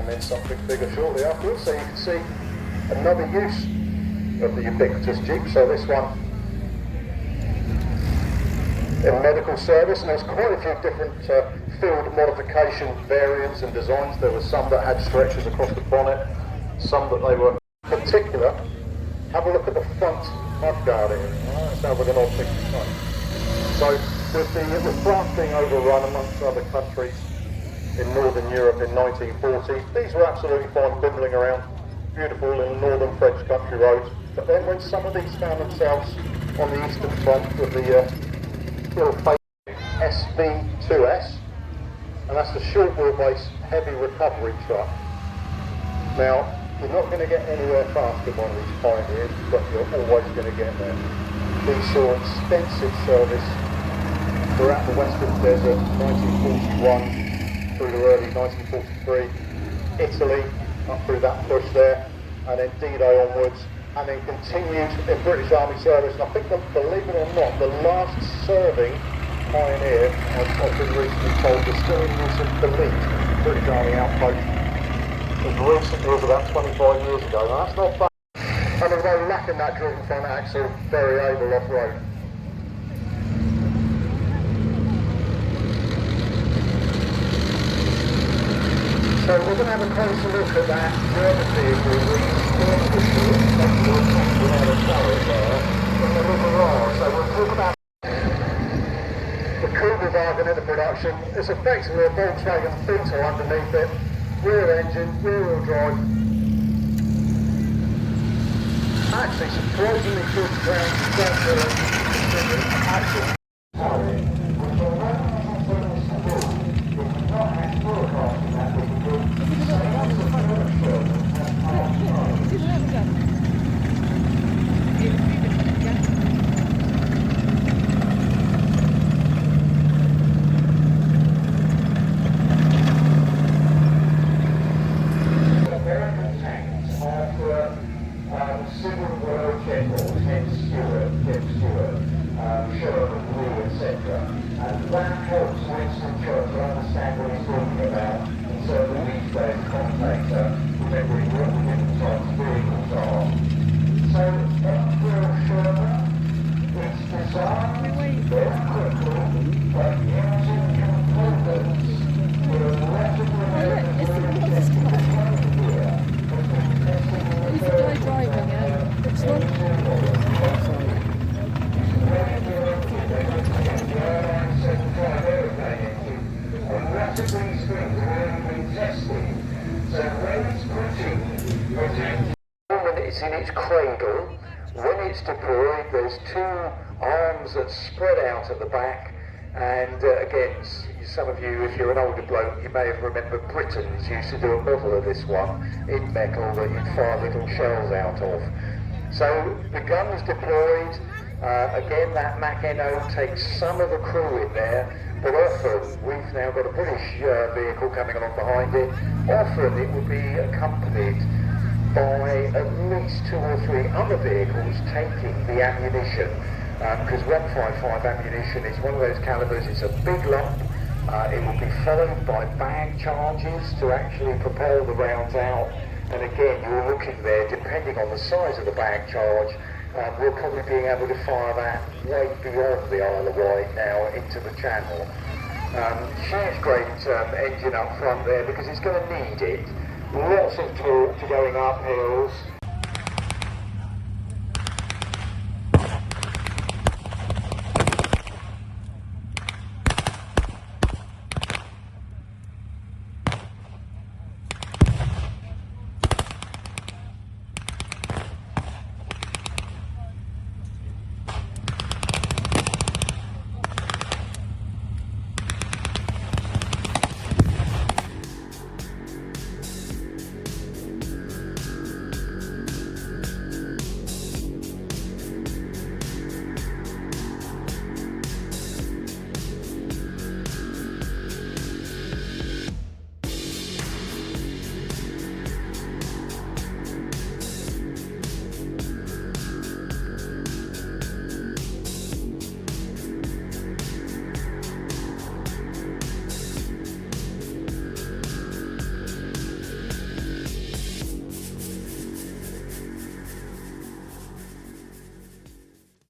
and then something bigger shortly afterwards. So you can see another use of the ubiquitous Jeep. So this one in medical service, and there's quite a few different field modification variants and designs. There were some that had stretchers across the bonnet, some that they were particular. Have a look at the front mudguard here. That sounds like an odd thing to say. So with France being overrun amongst other countries in Northern Europe in 1940, these were absolutely fine bumbling around, beautiful in northern French country roads. But then when some of these found themselves on the eastern front with the SV2S, and that's the short wheelbase heavy recovery truck. Now, you're not going to get anywhere fast in one of these Pioneers, but you're always going to get there. These saw extensive service throughout the Western Desert, 1941 through to early 1943, Italy, up through that push there, and then D-Day onwards, and then continued in British Army service. And I think that, believe it or not, the last serving Pioneer, I've been recently told, was still in use in Delete, British Army outpost. As recently as about 25 years ago. Now that's not bad. And although lacking that driven front axle, very able off-road. So we're going to have a closer look at that German vehicle, So we'll talk about the Cougar wagon in the production. It's effectively a Volkswagen Beetle underneath it. Rear engine, rear wheel drive. Actually surprisingly good ground axle. It's in its cradle. When it's deployed, there's two arms that spread out at the back, and again, some of you, if you're an older bloke, you may have remembered Britons used to do a model of this one in metal that you'd fire little shells out of. So the gun's deployed. Again, that Mac NO takes some of the crew in there, but often we've now got a British vehicle coming along behind it. Often it will be accompanied by at least 2 or 3 other vehicles taking the ammunition, because 155 ammunition is one of those calibers. It's a big lump. It will be followed by bag charges to actually propel the rounds out, and again you're looking there, depending on the size of the bag charge, we're probably being able to fire that way beyond the Isle of Wight now into the Channel. Huge great engine up front there, because it's going to need it. Lots of torque to going up hills.